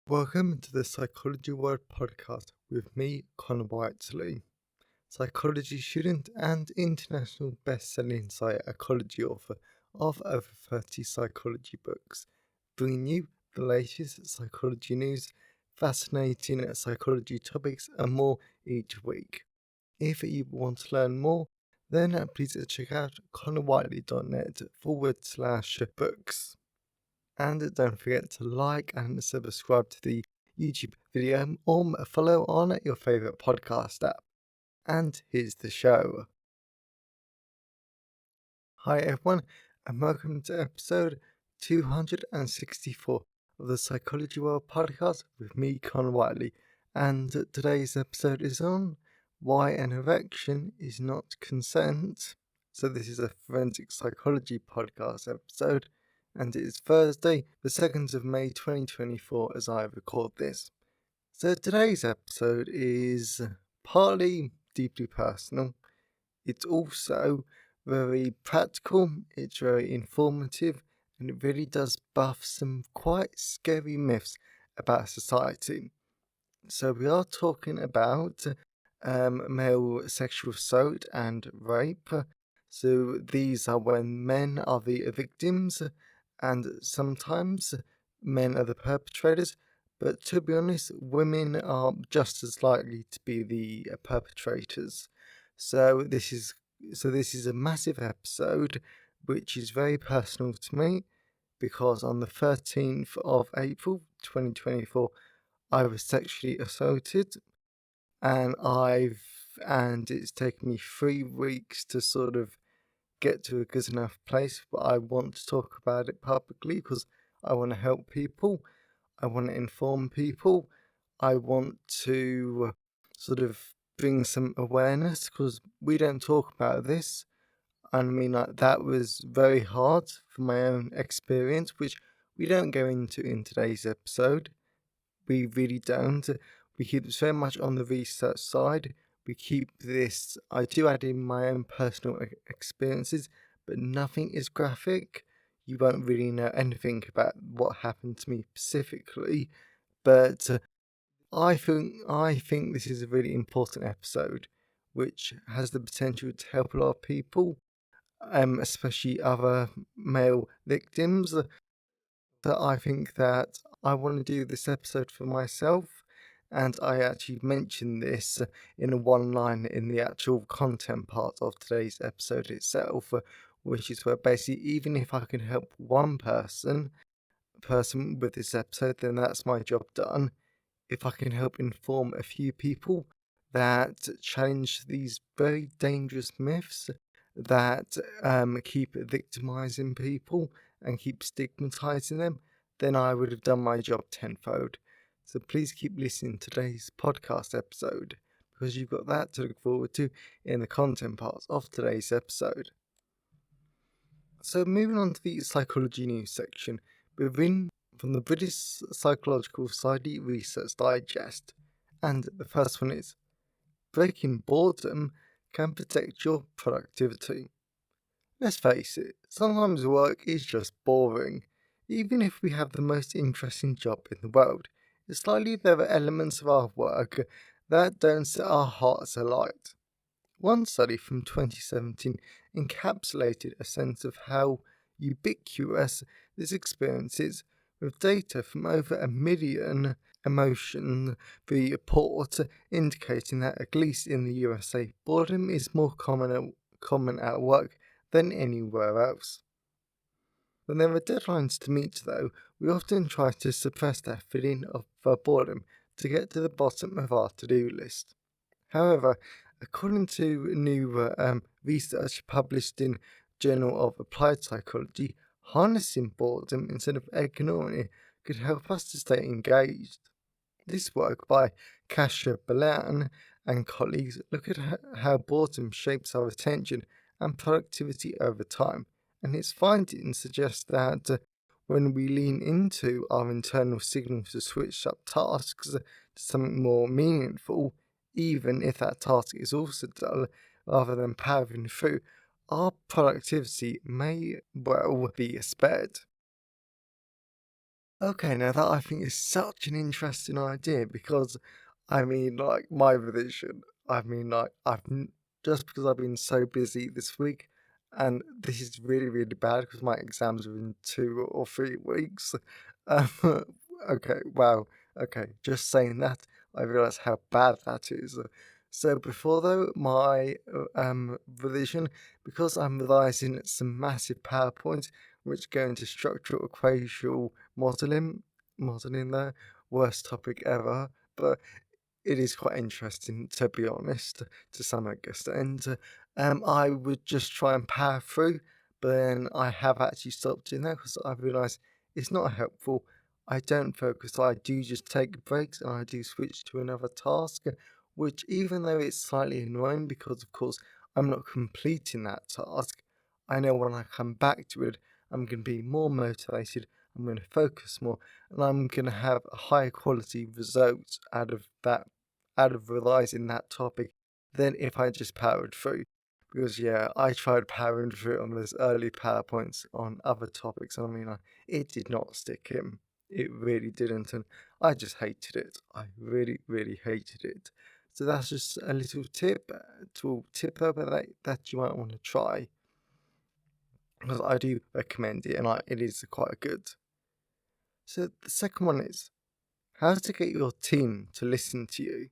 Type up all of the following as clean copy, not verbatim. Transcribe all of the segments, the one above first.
Welcome to the Psychology World podcast with me, Connor Whiteley, psychology student and international best-selling psychology author of over 30 psychology books, bringing you the latest psychology news, fascinating psychology topics and more each week. If you want to learn more, then please check out connorwhiteley.net/books. And don't forget to like and subscribe to the YouTube video or follow on your favourite podcast app. And here's the show. Hi everyone, and welcome to episode 264 of the Psychology World podcast with me, Con Whiteley. And today's episode is on why an erection is not consent. So this is a forensic psychology podcast episode, and it is Thursday, the 2nd of May 2024 as I record this. So today's episode is partly deeply personal. It's also very practical, it's very informative, and it really does buff some quite scary myths about society. So we are talking about male sexual assault and rape. So these are when men are the victims and sometimes men are the perpetrators. But to be honest, women are just as likely to be the perpetrators. So this is a massive episode which is very personal to me because on the 13th of April 2024 I was sexually assaulted, and it's taken me 3 weeks to sort of get to a good enough place, but I want to talk about it publicly because I want to help people, I want to inform people, I want to sort of bring some awareness because we don't talk about this. And I mean, like, that was very hard for my own experience, which we don't go into in today's episode. We really don't. We keep this very much on the research side. We keep this, I do add in my own personal experiences, but nothing is graphic. You won't really know anything about what happened to me specifically. But I think this is a really important episode, which has the potential to help a lot of people, especially other male victims. That I think that I want to do this episode for myself, and I actually mentioned this in a one line in the actual content part of today's episode itself, which is where basically even if I can help one person with this episode, then that's my job done. If I can help inform a few people that challenge these very dangerous myths that keep victimizing people and keep stigmatizing them, then I would have done my job tenfold. So please keep listening to today's podcast episode because you've got that to look forward to in the content parts of today's episode. So moving on to the psychology news section, from the British Psychological Society Research Digest, and the first one is breaking boredom can protect your productivity. Let's face it, sometimes work is just boring. Even if we have the most interesting job in the world, it's likely there are elements of our work that don't set our hearts alight. One study from 2017 encapsulated a sense of how ubiquitous this experience is, with data from over 1 million emotion report indicating that, at least in the USA, boredom is more common at work than anywhere else. When there are deadlines to meet, though, we often try to suppress that feeling of boredom to get to the bottom of our to-do list. However, according to new research published in Journal of Applied Psychology, harnessing boredom instead of ignoring it could help us to stay engaged. This work by Kasia Balan and colleagues look at how boredom shapes our attention and productivity over time, and its findings suggest that when we lean into our internal signals to switch up tasks to something more meaningful, even if that task is also dull, rather than powering through, our productivity may well be spared. Okay, now that I think is such an interesting idea because, I mean, like my revision. I mean, like just because I've been so busy this week, and this is really really bad because my exams are in 2 or 3 weeks. Um, okay, wow. Okay, just saying that, I realise how bad that is. So before though, my revision, because I'm revising some massive PowerPoints which go into structural equational modeling there, worst topic ever, but it is quite interesting to be honest, to some extent. I would just try and power through, but then I have actually stopped doing that because I've realised it's not helpful. I don't focus, I do just take breaks and I do switch to another task, which even though it's slightly annoying because of course I'm not completing that task, I know when I come back to it, I'm going to be more motivated, I'm going to focus more, and I'm going to have a higher quality result out of realising that topic than if I just powered through. Because yeah, I tried powering through on those early PowerPoints on other topics, and I mean, it did not stick in. It really didn't, and I just hated it. I really, really hated it. So that's just a little tip over that you might want to try, because I do recommend it, and it is quite good. So the second one is how to get your team to listen to you.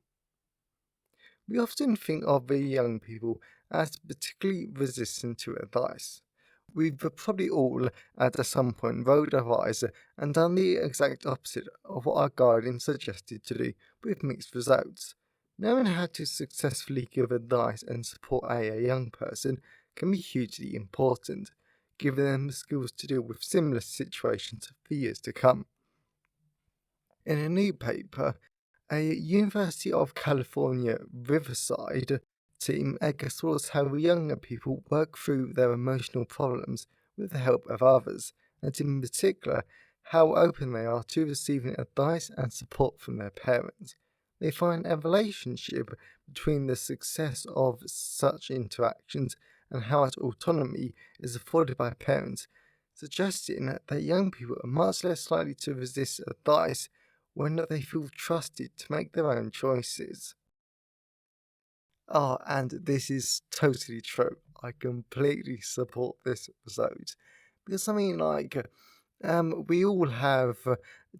We often think of the young people as particularly resistant to advice. We've probably all, at some point, rolled our eyes and done the exact opposite of what our guardian suggested to do, with mixed results. Knowing how to successfully give advice and support a young person can be hugely important, giving them the skills to deal with similar situations for years to come. In a new paper, a University of California Riverside team explores how younger people work through their emotional problems with the help of others, and in particular, how open they are to receiving advice and support from their parents. They find a relationship between the success of such interactions and how much autonomy is afforded by parents, suggesting that young people are much less likely to resist advice when they feel trusted to make their own choices. Oh, and this is totally true. I completely support this result. Because I mean, like, we all have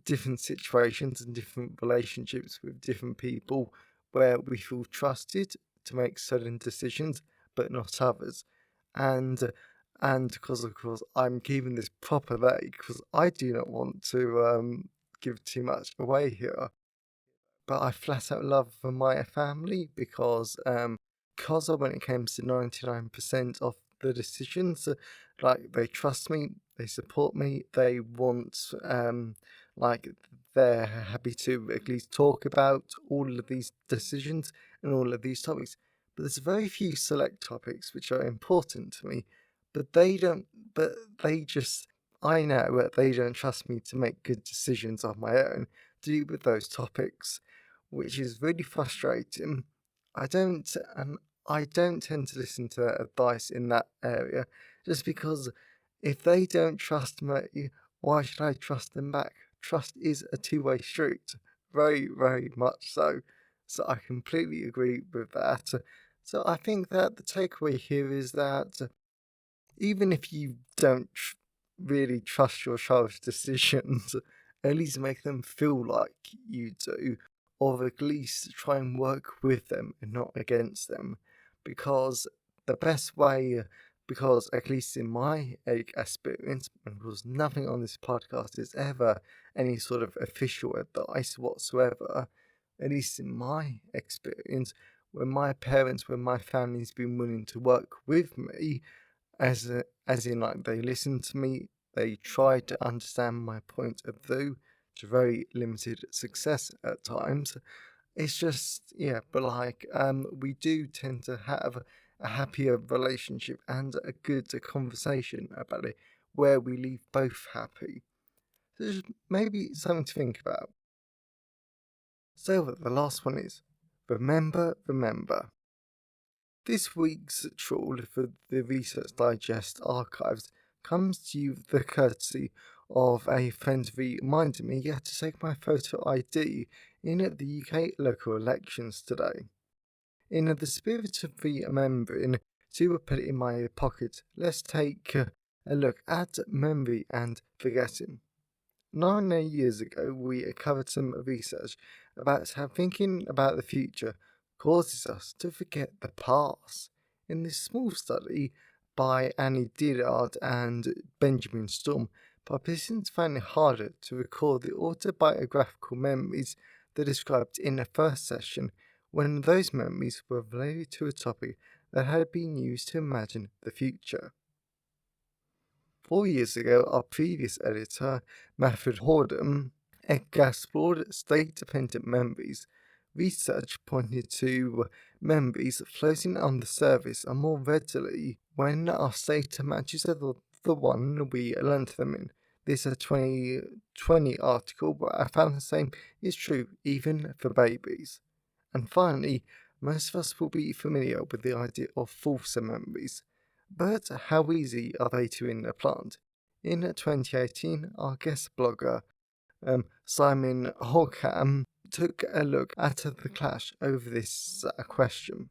different situations and different relationships with different people where we feel trusted to make certain decisions, but not others. And and because of course I'm keeping this proper vague because I do not want to give too much away here, but I flat out love for my family because of when it comes to 99% of the decisions, like they trust me, they support me, they want like they're happy to at least talk about all of these decisions and all of these topics. But there's very few select topics which are important to me, but they don't. But they just I know that they don't trust me to make good decisions of my own to do with those topics, which is really frustrating. I don't, and I don't tend to listen to their advice in that area, just because if they don't trust me, why should I trust them back? Trust is a two-way street, very, very much so. So I completely agree with that. So I think that the takeaway here is that even if you don't really trust your child's decisions, at least make them feel like you do, or at least try and work with them and not against them. Because the best way, because at least in my experience, and because nothing on this podcast is ever any sort of official advice whatsoever, at least in my experience, when my family's been willing to work with me, as in like they listen to me, they try to understand my point of view to very limited success at times. It's just yeah, but like we do tend to have a happier relationship and a good conversation about it where we leave both happy. So just maybe something to think about. So the last one is remember. This week's trawl for the Research Digest archives comes to you with the courtesy of a friend reminded me to take my photo ID in the UK local elections today. In the spirit of remembering to put it in my pocket, let's take a look at memory and forgetting. 9 years ago, we covered some research about how thinking about the future causes us to forget the past. In this small study by Annie Dillard and Benjamin Storm, participants found it harder to recall the autobiographical memories they described in the first session when those memories were related to a topic that had been used to imagine the future. 4 years ago, our previous editor, Matthew Hordham, explored state-dependent memories. Research pointed to memories floating on the surface are more readily when our state matches the one we learnt them in. This is a 2020 article, but I found the same is true even for babies. And finally, most of us will be familiar with the idea of false memories. But how easy are they to implant? In 2018, our guest blogger, Simon Horkham, took a look at the clash over this question.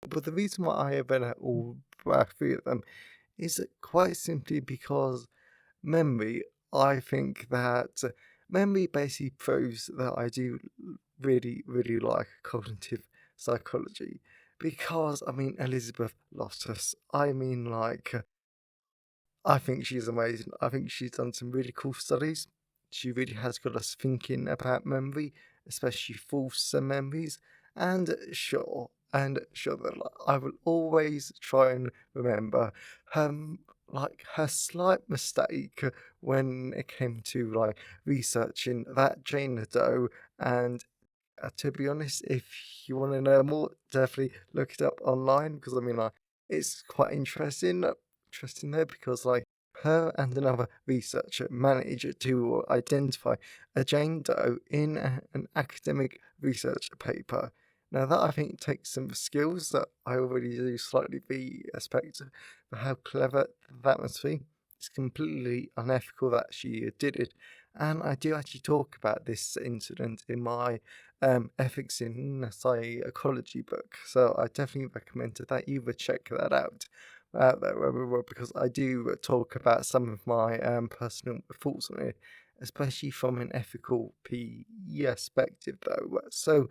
But the reason why I have read all three of them is quite simply because memory, I think that memory basically proves that I do really, really like cognitive psychology. Because, Elizabeth Loftus, I think she's amazing. I think she's done some really cool studies. She really has got us thinking about memory, especially false memories. And sure that I will always try and remember her, her slight mistake when it came to researching that Jane Doe. And to be honest, if you want to know more, definitely look it up online because it's quite interesting there because her and another researcher managed to identify a Jane Doe in an academic research paper. Now that I think takes some skills that I already do slightly respect for how clever that must be. It's completely unethical that she did it, and I do actually talk about this incident in my ethics in psychology book. So I definitely recommend that you would check that out there because I do talk about some of my personal thoughts on it, especially from an ethical perspective though. So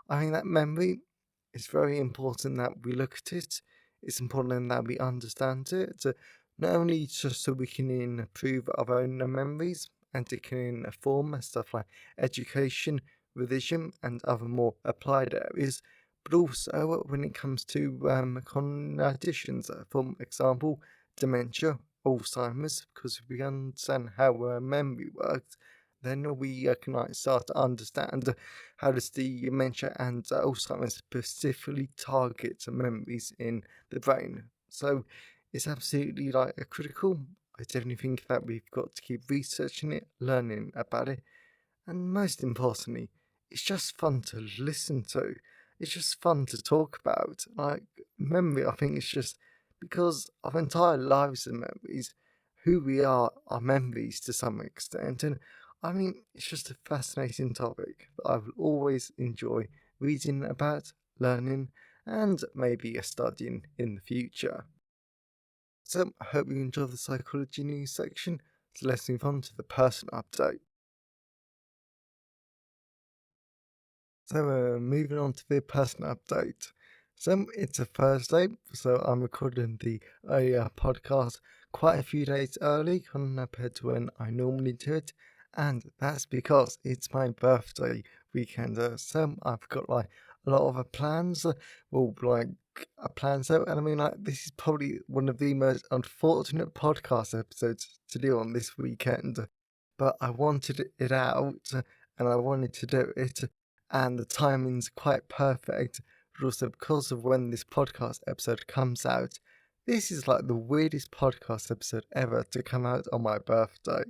I think that memory is very important that we look at it. It's important that we understand it, not only just so we can improve our own memories and it can inform stuff like education, revision, and other more applied areas, but also when it comes to conditions, for example, dementia, Alzheimer's, because if we understand how memory works, then we can start to understand how does the dementia and Alzheimer's specifically target memories in the brain. So it's absolutely a critical. I definitely think that we've got to keep researching it, learning about it, and most importantly, it's just fun to listen to. It's just fun to talk about. Memory, I think it's just because our entire lives are memories. Who we are memories to some extent. And it's just a fascinating topic that I will always enjoy reading about, learning, and maybe studying in the future. So, I hope you enjoy the psychology news section. So, let's move on to the person update. So, moving on to the person update. So, it's a Thursday, so I'm recording the podcast quite a few days early compared to when I normally do it, and that's because it's my birthday weekend. So, I've got a lot of plans, plans out, and this is probably one of the most unfortunate podcast episodes to do on this weekend, but I wanted it out and I wanted to do it and the timing's quite perfect, but also because of when this podcast episode comes out, this is the weirdest podcast episode ever to come out on my birthday.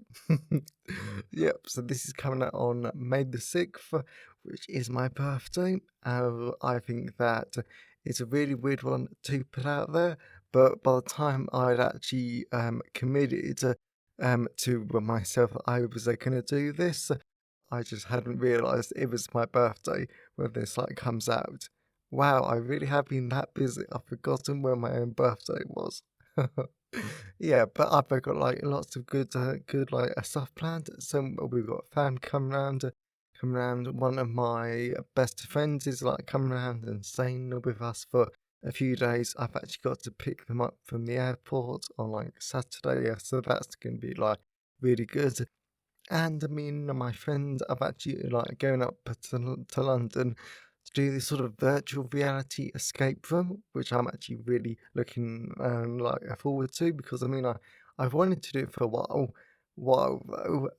Yep, so this is coming out on May the 6th, which is my birthday. I think that it's a really weird one to put out there, but by the time I'd actually committed to myself that I was going to do this. I just hadn't realised it was my birthday when this comes out. Wow, I really have been that busy. I've forgotten when my own birthday was. Yeah, but I've got lots of good stuff planned. So we've got family coming around. Coming around. One of my best friends is coming around and staying with us for a few days. I've actually got to pick them up from the airport on Saturday, yeah, so that's going to be really good. And me and my friends are actually going up to London to do this sort of virtual reality escape room, which I'm actually really looking forward to because I've wanted to do it for a while though,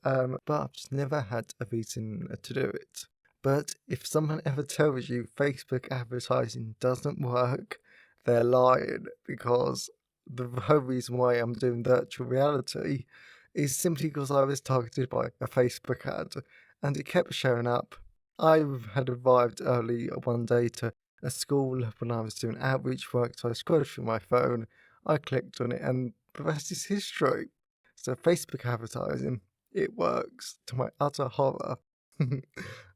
but I've just never had a reason to do it. But if someone ever tells you Facebook advertising doesn't work, they're lying because the whole reason why I'm doing virtual reality is simply because I was targeted by a Facebook ad and it kept showing up. I had arrived early one day to a school when I was doing outreach work, so I scrolled through my phone, I clicked on it, and the rest is history. So, Facebook advertising, it works to my utter horror.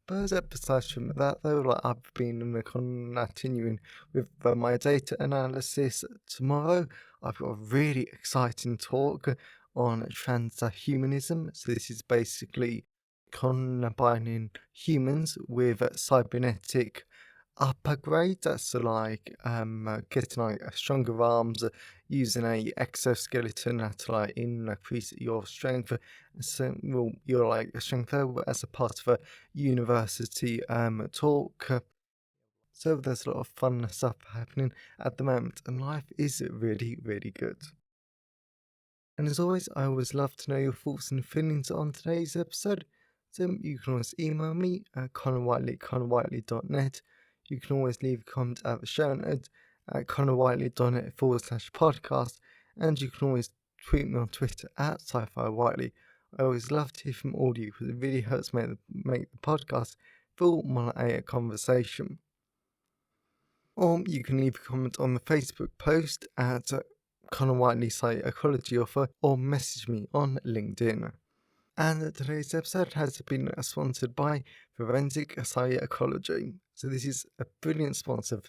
But besides from that, though, I've been continuing with my data analysis tomorrow. I've got a really exciting talk on transhumanism. So this is basically combining humans with cybernetic upgrades. So getting stronger arms, using a exoskeleton to increase your strength. So well, your strength as a part of a university talk. So there's a lot of fun stuff happening at the moment, and life is really, really good. And as always, I always love to know your thoughts and feelings on today's episode. So you can always email me at connorwhiteley@connorwhiteley.net. You can always leave a comment at the show notes at connorwhiteley.net/podcast. And you can always tweet me on Twitter at sci-fi whiteley. I always love to hear from all of you because it really helps make the podcast feel more like a conversation. Or you can leave a comment on the Facebook post at Connor Whiteley Psychology Offer or message me on LinkedIn. And today's episode has been sponsored by Forensic Psychology. So this is a brilliant sponsor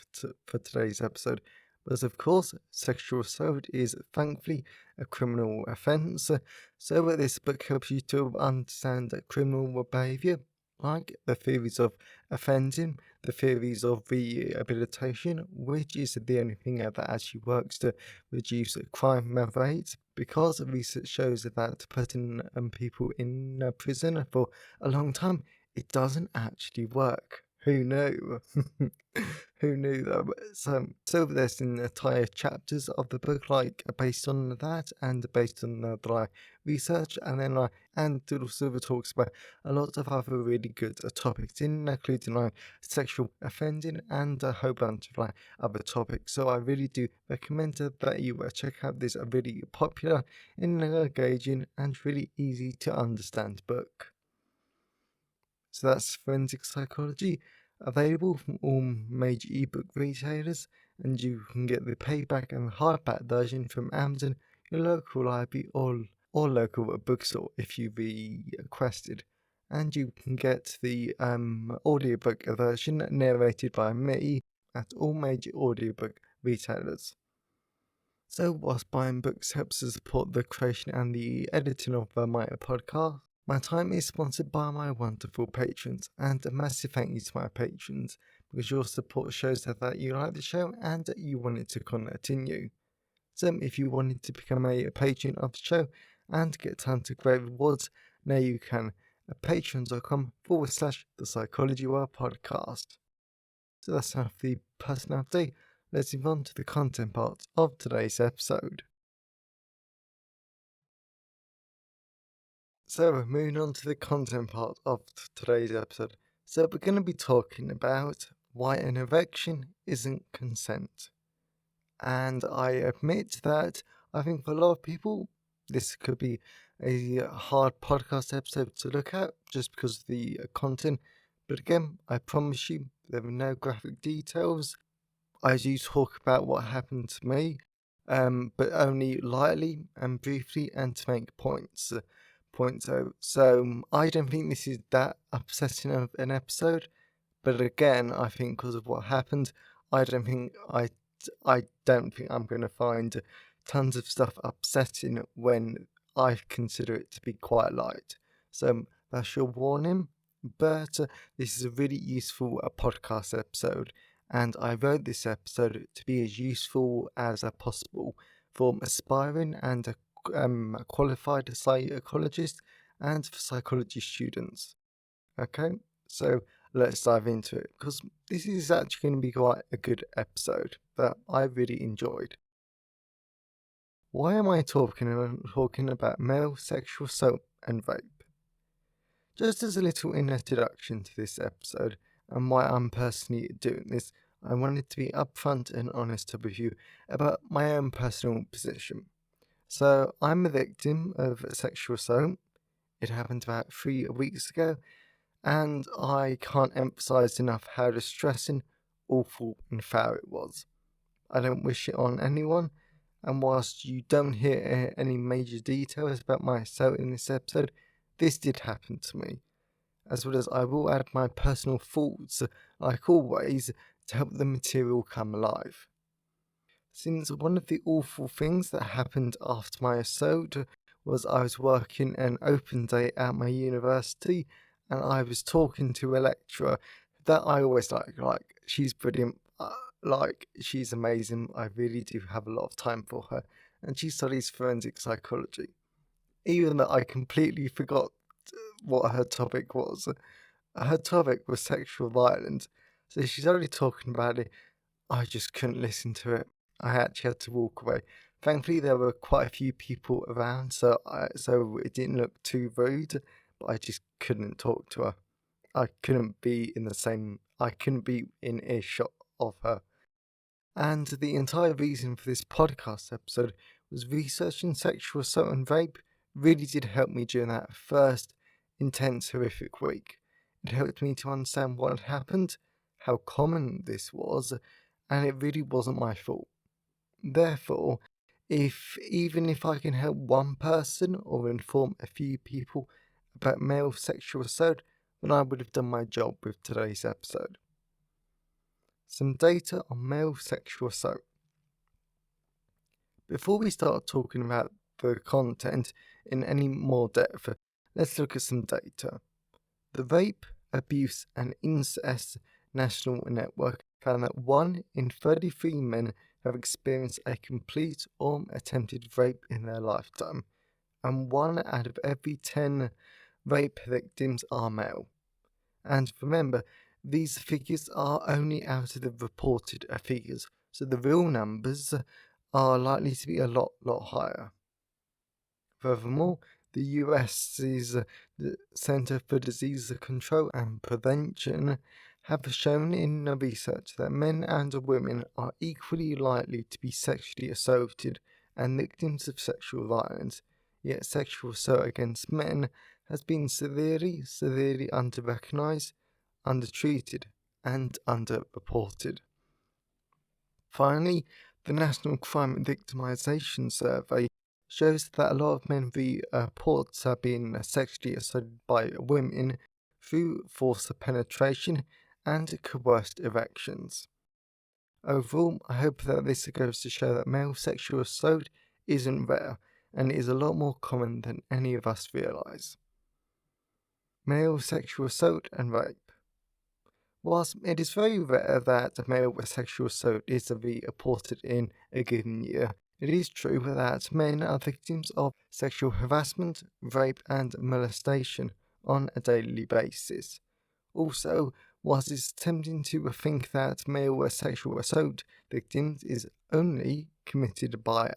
for today's episode. Because of course, sexual assault is thankfully a criminal offence. So this book helps you to understand criminal behaviour, like the theories of offending, the theories of rehabilitation, which is the only thing that actually works to reduce crime rates, because research shows that putting people in prison for a long time, it doesn't actually work. Who knew? Who knew though? So there's entire chapters of the book based on that and based on the research, and then and it also talks about a lot of other really good topics, including sexual offending and a whole bunch of other topics. So I really do recommend that you check out this really popular, engaging, and really easy to understand book. So that's Forensic Psychology, available from all major ebook retailers, and you can get the paperback and hardback version from Amazon, your local library, or local bookstore if you requested. And you can get the audiobook version narrated by me at all major audiobook retailers. So, whilst buying books helps to support the creation and the editing of my podcast, my time is sponsored by my wonderful patrons, and a massive thank you to my patrons because your support shows that you like the show and you want it to continue. So, if you wanted to become a patron of the show and get tons of great rewards, now you can at patreon.com/the Psychology World Podcast. So, that's enough of the personal update. Let's move on to the content part of today's episode. So, we're moving on to the content part of today's episode. So, we're going to be talking about why an erection isn't consent. And I admit that I think for a lot of people, this could be a hard podcast episode to look at just because of the content. But again, I promise you, there are no graphic details. I do talk about what happened to me, but only lightly and briefly and to make points. So I don't think this is that upsetting of an episode, but again, I think because of what happened, I don't think I don't think I'm going to find tons of stuff upsetting when I consider it to be quite light. So that's your warning. But this is a really useful podcast episode, and I wrote this episode to be as useful as possible for aspiring and qualified psychologists and for psychology students. Okay, so let's dive into it because this is actually going to be quite a good episode that I really enjoyed. Why am I talking about male sexual assault and rape? Just as a little introduction to this episode and why I'm personally doing this, I wanted to be upfront and honest with you about my own personal position. So, I'm a victim of sexual assault. It happened about 3 weeks ago, and I can't emphasize enough how distressing, awful, and foul it was. I don't wish it on anyone, and whilst you don't hear any major details about my assault in this episode, this did happen to me, as well as I will add my personal thoughts, like always, to help the material come alive. Since one of the awful things that happened after my assault was I was working an open day at my university and I was talking to a lecturer that I always like she's brilliant, she's amazing, I really do have a lot of time for her, and she studies forensic psychology. Even though I completely forgot what her topic was. Her topic was sexual violence, so she's already talking about it. I just couldn't listen to it. I actually had to walk away. Thankfully, there were quite a few people around, so it didn't look too rude. But I just couldn't talk to her. I couldn't be in earshot of her. And the entire reason for this podcast episode was researching sexual assault and rape really did help me during that first intense, horrific week. It helped me to understand what had happened, how common this was, and it really wasn't my fault. Therefore, even if I can help one person or inform a few people about male sexual assault, then I would have done my job with today's episode. Some data on male sexual assault. Before we start talking about the content in any more depth, let's look at some data. The Rape, Abuse and Incest National Network found that 1 in 33 men have experienced a complete or attempted rape in their lifetime, and 1 out of every 10 rape victims are male. And remember, these figures are only out of the reported figures, so the real numbers are likely to be a lot higher. Furthermore, the US's the Center for Disease Control and Prevention have shown in research that men and women are equally likely to be sexually assaulted and victims of sexual violence, yet sexual assault against men has been severely under-recognized, undertreated, and underreported. Finally, the National Crime Victimization Survey shows that a lot of men report being sexually assaulted by women through forced penetration and coerced erections. Overall, I hope that this goes to show that male sexual assault isn't rare and is a lot more common than any of us realise. Male sexual assault and rape. Whilst it is very rare that male sexual assault is reported in a given year, it is true that men are victims of sexual harassment, rape, and molestation on a daily basis. Also, whilst it's tempting to think that male sexual assault victims is only committed by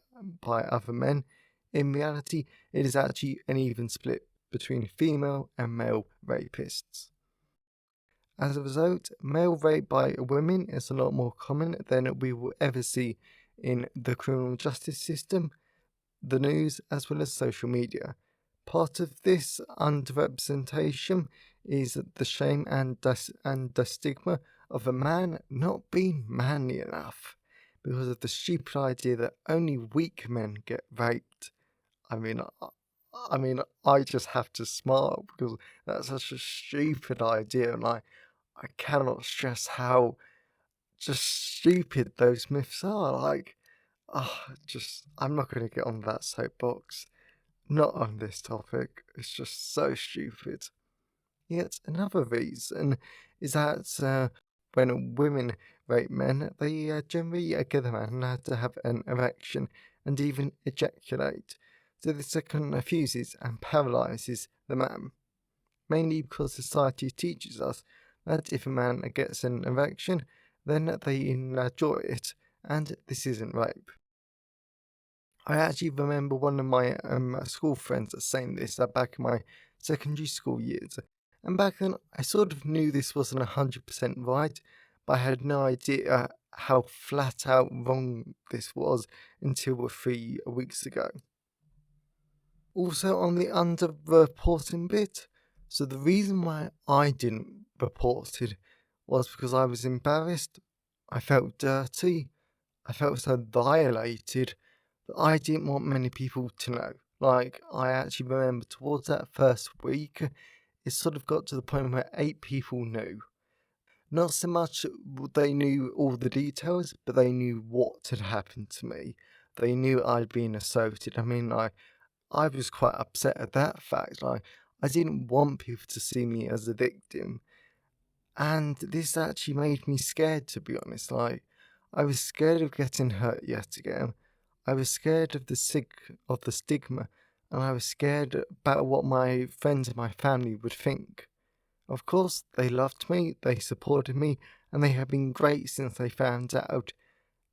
other men, in reality, it is actually an even split between female and male rapists. As a result, male rape by women is a lot more common than we will ever see in the criminal justice system, the news, as well as social media. Part of this underrepresentation is the shame and the stigma of a man not being manly enough. because of the stupid idea that only weak men get raped. I mean, I just have to smile because that's such a stupid idea, and I cannot stress how just stupid those myths are. Like, I'm not going to get on that soapbox. Not on this topic. It's just so stupid. Yet another reason is that when women rape men, they generally get the man to have an erection and even ejaculate. So this confuses and paralyzes the man, mainly because society teaches us that if a man gets an erection, then they enjoy it, and this isn't rape. I actually remember one of my school friends saying this back in my secondary school years. And back then, I sort of knew this wasn't 100% right, but I had no idea how flat out wrong this was until 3 weeks ago. Also, on the underreporting bit, so the reason why I didn't report it was because I was embarrassed, I felt dirty, I felt so violated that I didn't want many people to know. Like, I actually remember towards that first week, it sort of got to the point where 8 people knew. Not so much they knew all the details, but they knew what had happened to me. They knew I'd been assaulted. I mean, I was quite upset at that fact. I didn't want people to see me as a victim. And this actually made me scared, to be honest. Like, I was scared of getting hurt yet again. I was scared of the stigma, and I was scared about what my friends and my family would think. Of course, they loved me, they supported me, and they have been great since they found out.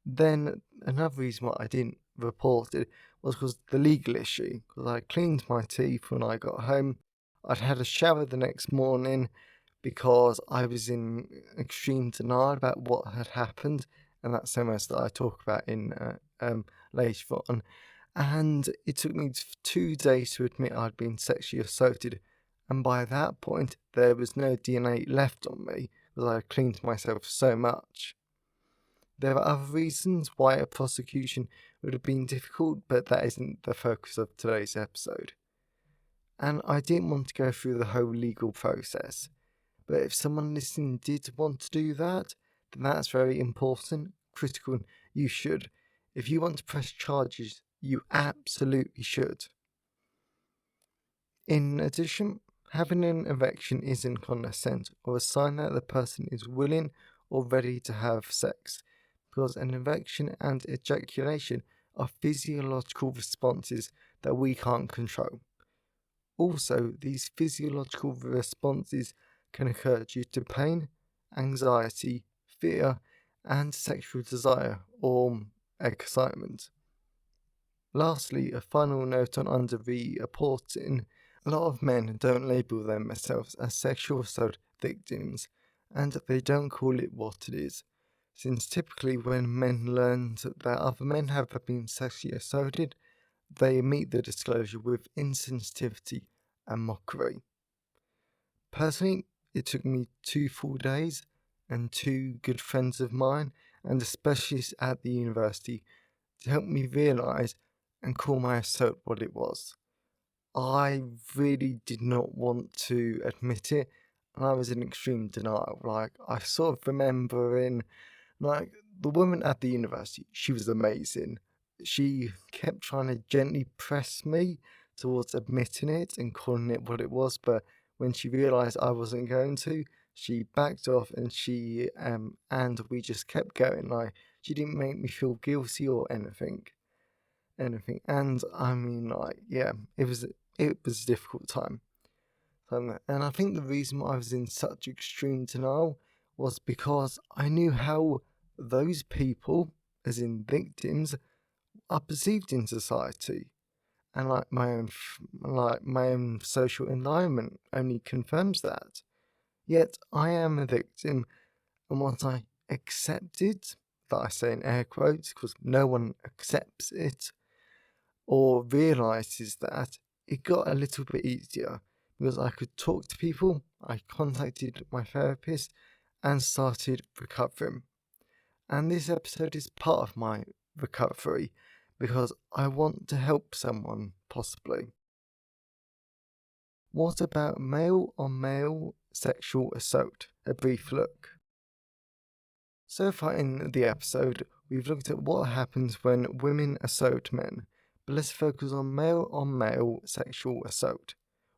Then another reason why I didn't report it was because the legal issue. Because I cleaned my teeth when I got home. I'd had a shower the next morning because I was in extreme denial about what had happened, and that's so much that I talk about in later on. And it took me 2 days to admit I'd been sexually assaulted, and by that point, there was no DNA left on me because I cleaned myself so much. There are other reasons why a prosecution would have been difficult, but that isn't the focus of today's episode. And I didn't want to go through the whole legal process. But if someone listening did want to do that, then that's very important, critical, and you should. If you want to press charges, you absolutely should. In addition, having an erection isn't consent or a sign that the person is willing or ready to have sex, because an erection and ejaculation are physiological responses that we can't control. Also, these physiological responses can occur due to pain, anxiety, fear, and sexual desire or excitement. Lastly, a final note on underreporting. A lot of men don't label themselves as sexual assault victims, and they don't call it what it is, since typically when men learn that other men have been sexually assaulted, they meet the disclosure with insensitivity and mockery. Personally, it took me 2 full days and 2 good friends of mine and a specialist at the university to help me realise and call my assault what it was. I really did not want to admit it, and I was in extreme denial. Like, I sort of remembering, like, the woman at the university, she was amazing. She kept trying to gently press me towards admitting it and calling it what it was, but when she realised I wasn't going to, she backed off and we just kept going. Like, she didn't make me feel guilty or anything. And I mean, like, yeah, it was a difficult time. And I think the reason why I was in such extreme denial was because I knew how those people, as in victims, are perceived in society, and my own social environment only confirms that. Yet I am a victim, and what I accepted, that I say in air quotes because no one accepts it or realizes that, it got a little bit easier because I could talk to people. I contacted my therapist and started recovering. And this episode is part of my recovery because I want to help someone, possibly. What about male on male sexual assault? A brief look. So far in the episode, we've looked at what happens when women assault men, but let's focus on male sexual assault.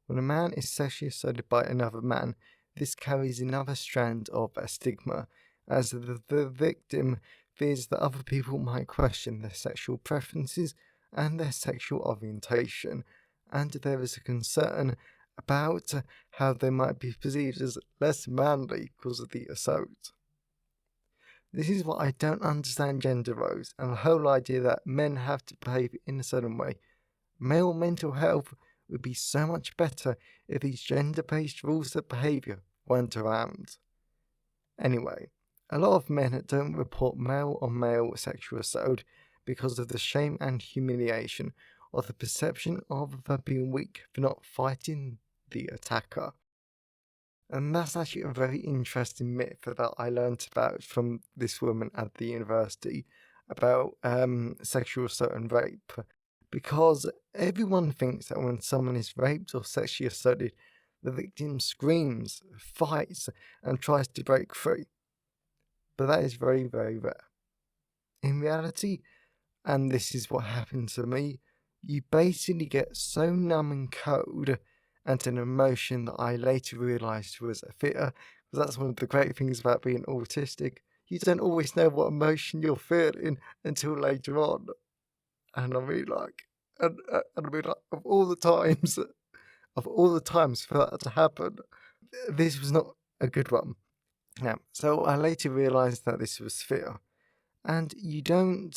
When a man is sexually assaulted by another man, this carries another strand of a stigma, as the victim fears that other people might question their sexual preferences and their sexual orientation, and there is a concern about how they might be perceived as less manly because of the assault. This is what I don't understand gender roles and the whole idea that men have to behave in a certain way. Male mental health would be so much better if these gender-based rules of behaviour weren't around. Anyway, a lot of men don't report male on male sexual assault because of the shame and humiliation, or the perception of them being weak for not fighting the attacker. And that's actually a very interesting myth that I learnt about from this woman at the university about sexual assault and rape. Because everyone thinks that when someone is raped or sexually assaulted, the victim screams, fights, and tries to break free. But that is very, very rare. In reality, and this is what happened to me, you basically get so numb and cold and an emotion that I later realised was a fear, because that's one of the great things about being autistic. You don't always know what emotion you're feeling until later on. And I mean, of all the times, for that to happen, this was not a good one. Now, so I later realised that this was fear. And you don't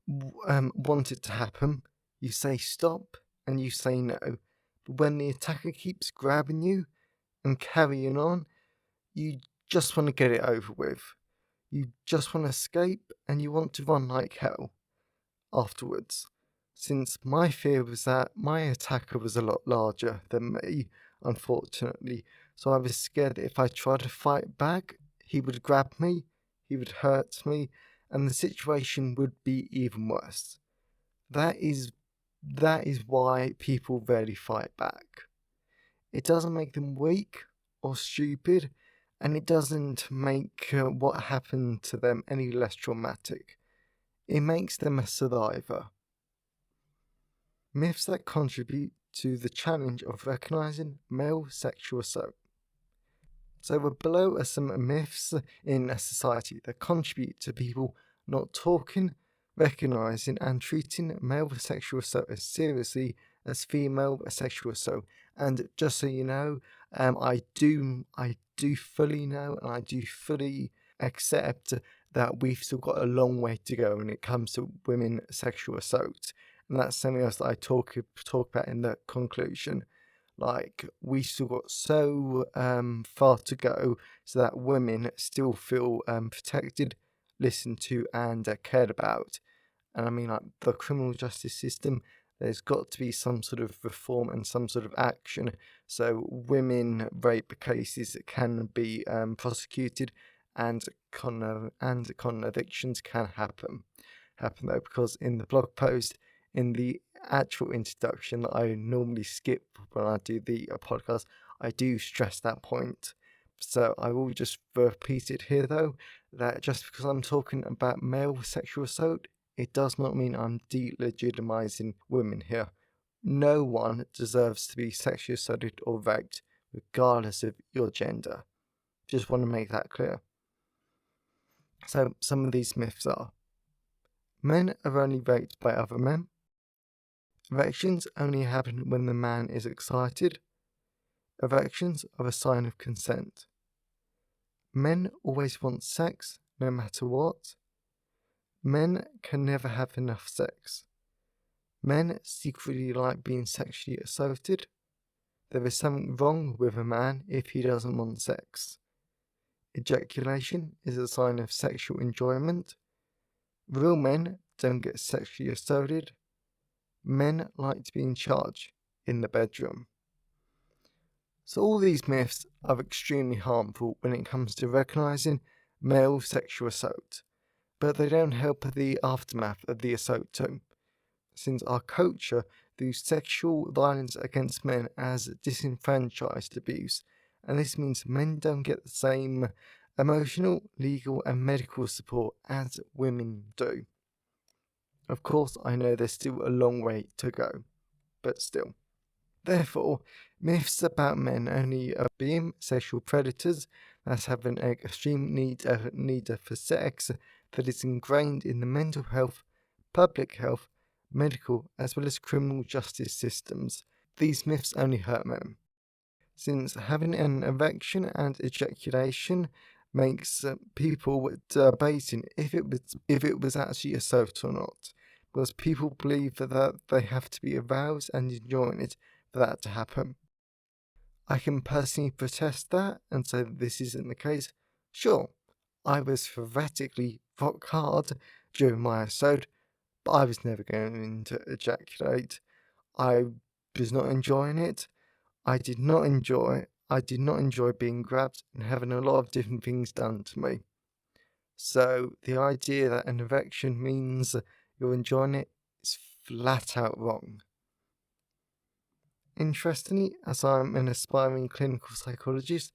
want it to happen. You say stop and you say no. But when the attacker keeps grabbing you and carrying on, you just want to get it over with. You just want to escape and you want to run like hell afterwards. Since my fear was that my attacker was a lot larger than me, unfortunately, so I was scared that if I tried to fight back, he would grab me, he would hurt me, and the situation would be even worse. That is why people rarely fight back. It doesn't make them weak or stupid, and it doesn't make what happened to them any less traumatic. It makes them a survivor. Myths that contribute to the challenge of recognizing male sexual assault. So below are some myths in a society that contribute to people not talking, recognizing and treating male sexual assault as seriously as female sexual assault. And just so you know, I do fully know and I do fully accept that we've still got a long way to go when it comes to women sexual assault. And that's something else that I talk about in the conclusion. Like, we still got so far to go so that women still feel protected, listened to, and cared about. And I mean, like, the criminal justice system, there's got to be some sort of reform and some sort of action so women rape cases can be prosecuted and convictions can happen though, because in the blog post, in the actual introduction that I normally skip when I do the podcast, I do stress that point. So I will just repeat it here though, that just because I'm talking about male sexual assault, it does not mean I'm delegitimizing women here. No one deserves to be sexually assaulted or raped, regardless of your gender. Just want to make that clear. So some of these myths are: men are only raped by other men. Erections only happen when the man is excited. Erections are a sign of consent. Men always want sex, no matter what. Men can never have enough sex. Men secretly like being sexually assaulted. There is something wrong with a man if he doesn't want sex. Ejaculation is a sign of sexual enjoyment. Real men don't get sexually assaulted. Men like to be in charge in the bedroom. So all these myths are extremely harmful when it comes to recognizing male sexual assault. but they don't help the aftermath of the assault too, since our culture views sexual violence against men as disenfranchised abuse, and this means men don't get the same emotional, legal, and medical support as women do. Of course, I know there's still a long way to go, but still. Therefore, myths about men only being sexual predators that have an extreme need for sex that is ingrained in the mental health, public health, medical, as well as criminal justice systems. These myths only hurt men, since having an erection and ejaculation makes people debating if it was actually assault or not, because people believe that they have to be aroused and enjoying it for that to happen. I can personally protest that and say that this isn't the case. Sure, I was theoretically rock hard during my assault, but I was never going to ejaculate. I was not enjoying it. I did not enjoy being grabbed and having a lot of different things done to me. So the idea that an erection means you're enjoying it is flat out wrong. Interestingly, as I'm an aspiring clinical psychologist,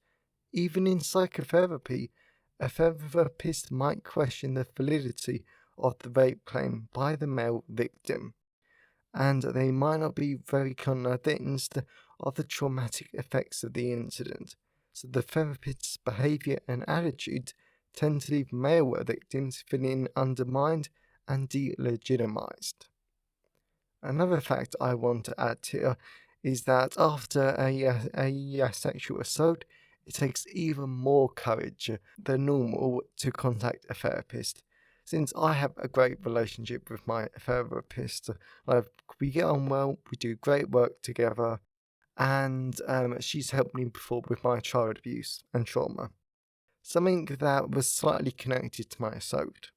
even in psychotherapy, a therapist might question the validity of the rape claim by the male victim, and they might not be very convinced of the traumatic effects of the incident. So the therapist's behaviour and attitude tend to leave male victims feeling undermined and delegitimized. Another fact I want to add here is that after a sexual assault, it takes even more courage than normal to contact a therapist. Since I have a great relationship with my therapist, we get on well, we do great work together, and she's helped me before with my child abuse and trauma, something that was slightly connected to my assault.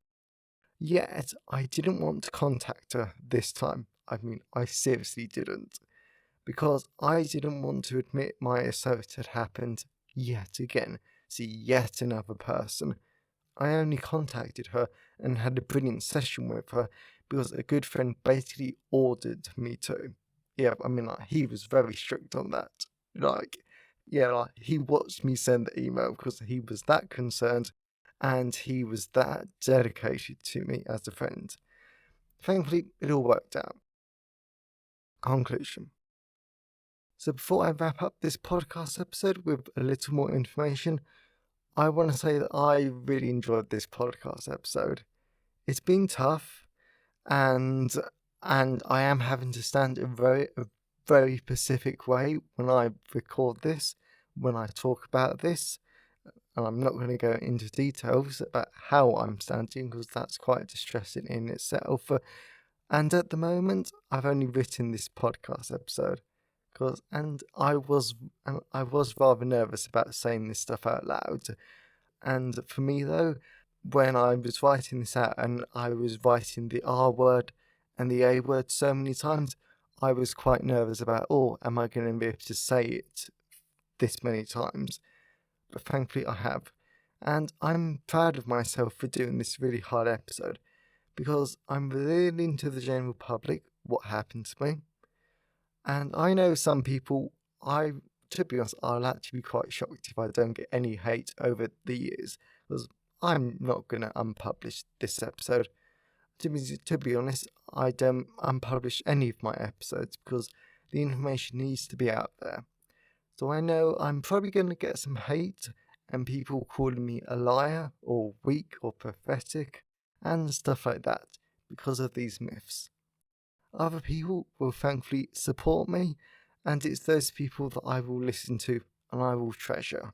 Yet, I didn't want to contact her this time. I mean, I seriously didn't. Because I didn't want to admit my assault had happened yet again to yet another person. I only contacted her and had a brilliant session with her because a good friend basically ordered me to. Yeah, I mean, he was very strict on that. He watched me send the email because he was that concerned and he was that dedicated to me as a friend. Thankfully, it all worked out. Conclusion. So before I wrap up this podcast episode with a little more information, I want to say that I really enjoyed this podcast episode. It's been tough, and I am having to stand in a very specific way when I record this, when I talk about this, and I'm not going to go into details about how I'm standing because that's quite distressing in itself. And at the moment, I've only written this podcast episode. I was rather nervous about saying this stuff out loud. And for me though, when I was writing this out and I was writing the R word and the A word so many times, I was quite nervous about, am I going to be able to say it this many times? But thankfully I have. And I'm proud of myself for doing this really hard episode because I'm revealing to the general public what happened to me. And I know some people, to be honest, I'll actually be quite shocked if I don't get any hate over the years, because I'm not going to unpublish this episode. To be honest, I don't unpublish any of my episodes because the information needs to be out there. So I know I'm probably going to get some hate and people calling me a liar or weak or pathetic and stuff like that because of these myths. Other people will thankfully support me, and it's those people that I will listen to and I will treasure.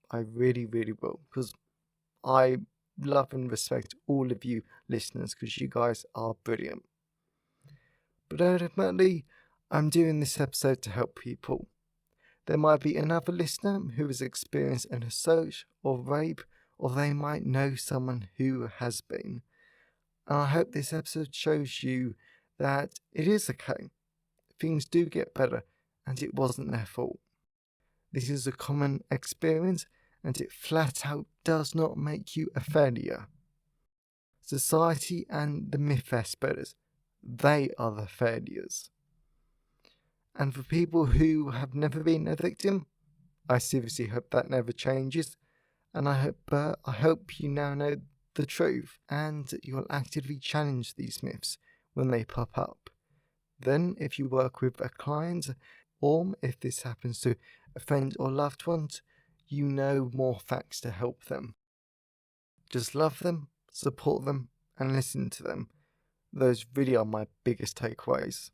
I really, really will, because I love and respect all of you listeners because you guys are brilliant. But ultimately, I'm doing this episode to help people. There might be another listener who has experienced an assault or rape, or they might know someone who has been. And I hope this episode shows you that it is okay. Things do get better, and it wasn't their fault. This is a common experience, and it flat out does not make you a failure. Society and the myth spreaders, they are the failures. And for people who have never been a victim, I seriously hope that never changes. And I hope you now know the truth and you'll actively challenge these myths when they pop up. Then, if you work with a client, or if this happens to a friend or loved one, you know more facts to help them. Just love them, support them, and listen to them. Those really are my biggest takeaways.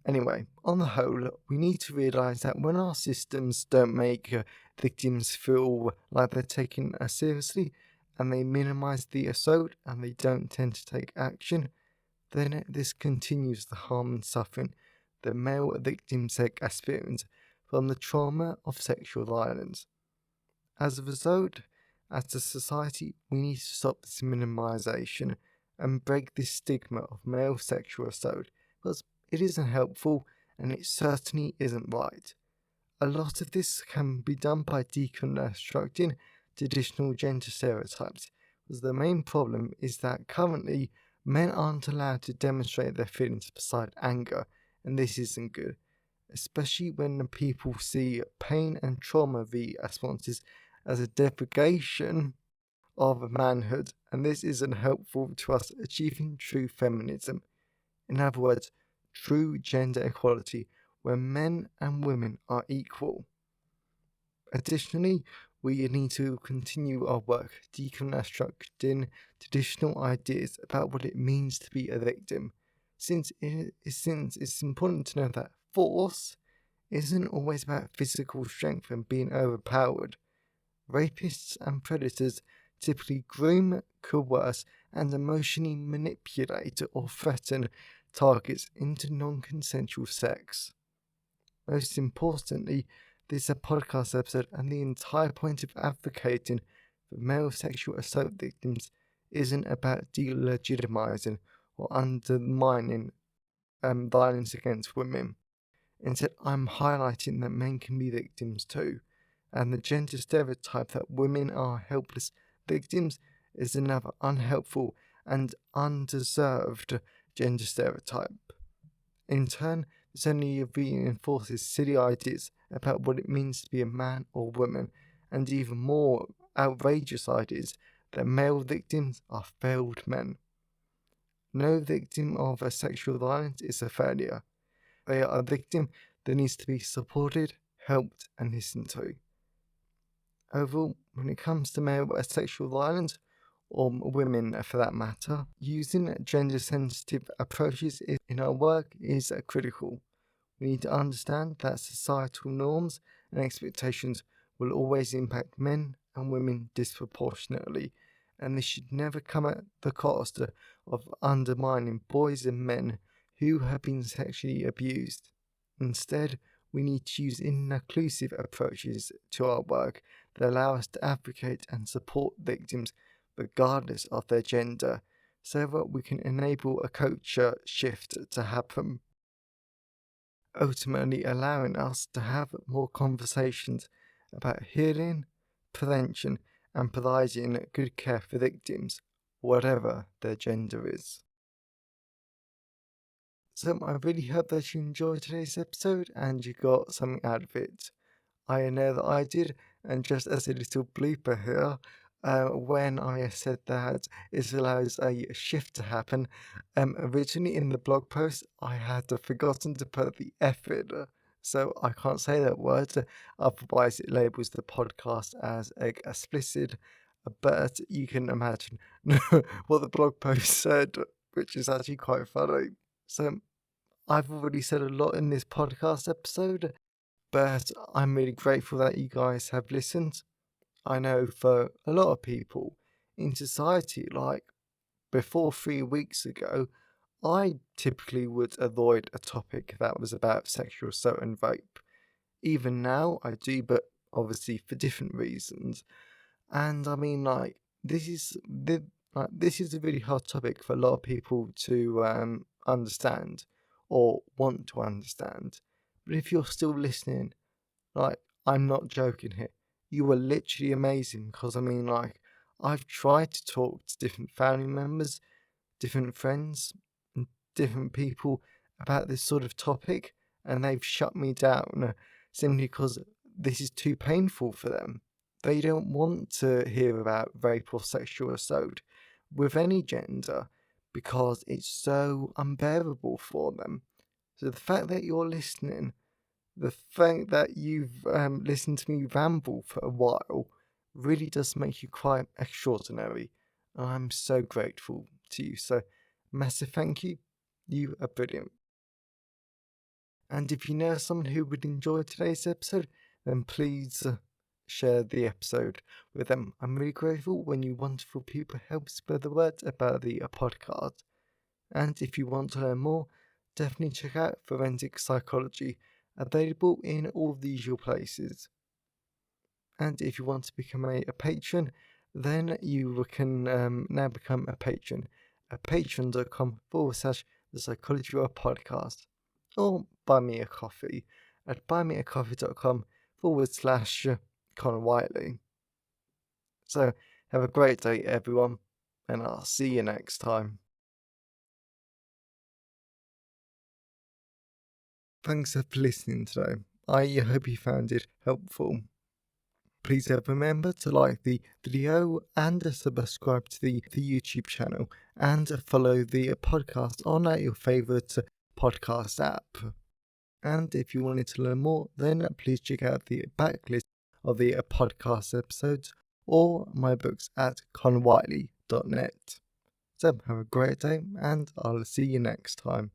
Anyway, on the whole, we need to realise that when our systems don't make victims feel like they're taken seriously and they minimise the assault and they don't tend to take action, then this continues the harm and suffering that male victims experience from the trauma of sexual violence. As a result, as a society, we need to stop this minimisation and break this stigma of male sexual assault because it isn't helpful and it certainly isn't right. A lot of this can be done by deconstructing traditional gender stereotypes, because the main problem is that currently men aren't allowed to demonstrate their feelings beside anger, and this isn't good, especially when people see pain and trauma responses as a degradation of manhood, and this isn't helpful to us achieving true feminism. In other words, true gender equality, where men and women are equal. Additionally, we need to continue our work deconstructing traditional ideas about what it means to be a victim, since it's important to know that force isn't always about physical strength and being overpowered. Rapists and predators typically groom, coerce, and emotionally manipulate or threaten targets into non-consensual sex. Most importantly, this is a podcast episode, and the entire point of advocating for male sexual assault victims isn't about delegitimizing or undermining violence against women. Instead, I'm highlighting that men can be victims too, and the gender stereotype that women are helpless victims is another unhelpful and undeserved gender stereotype. In turn, this only reinforces silly ideas about what it means to be a man or woman, and even more outrageous ideas that male victims are failed men. No victim of a sexual violence is a failure. They are a victim that needs to be supported, helped, and listened to. Overall, when it comes to male sexual violence, or women for that matter, using gender sensitive approaches in our work is critical. We need to understand that societal norms and expectations will always impact men and women disproportionately, and this should never come at the cost of undermining boys and men who have been sexually abused. Instead, we need to use inclusive approaches to our work that allow us to advocate and support victims regardless of their gender, so that we can enable a culture shift to happen, ultimately allowing us to have more conversations about healing, prevention, and providing good care for victims, whatever their gender is. So I really hope that you enjoyed today's episode and you got something out of it. I know that I did, and just as a little blooper here, when I said that it allows a shift to happen, originally in the blog post I had forgotten to put the F in, so I can't say that word, otherwise it labels the podcast as explicit, but you can imagine what the blog post said, which is actually quite funny. So I've already said a lot in this podcast episode, but I'm really grateful that you guys have listened. I know for a lot of people in society, like before 3 weeks ago, I typically would avoid a topic that was about sexual assault and rape. Even now, I do, but obviously for different reasons. And I mean, this is a really hard topic for a lot of people to understand or want to understand. But if you're still listening, like, I'm not joking here. You were literally amazing because I mean, like, I've tried to talk to different family members, different friends, and different people about this sort of topic, and they've shut me down simply because this is too painful for them. They don't want to hear about rape or sexual assault with any gender because it's so unbearable for them. So the fact that you're listening, the fact that you've listened to me ramble for a while, really does make you quite extraordinary. And I'm so grateful to you. So, massive thank you. You are brilliant. And if you know someone who would enjoy today's episode, then please share the episode with them. I'm really grateful when you wonderful people help spread the word about the podcast. And if you want to learn more, definitely check out Forensic Psychology, available in all the usual places. And if you want to become a patron, then you can now become a patron at patreon.com/the Psychology World Podcast. Or buy me a coffee at buymeacoffee.com/Connor Whiteley. So have a great day, everyone, and I'll see you next time. Thanks for listening today. I hope you found it helpful. Please remember to like the video and subscribe to the YouTube channel and follow the podcast on your favourite podcast app. And if you wanted to learn more, then please check out the backlist of the podcast episodes or my books at conwhiteley.net. So have a great day and I'll see you next time.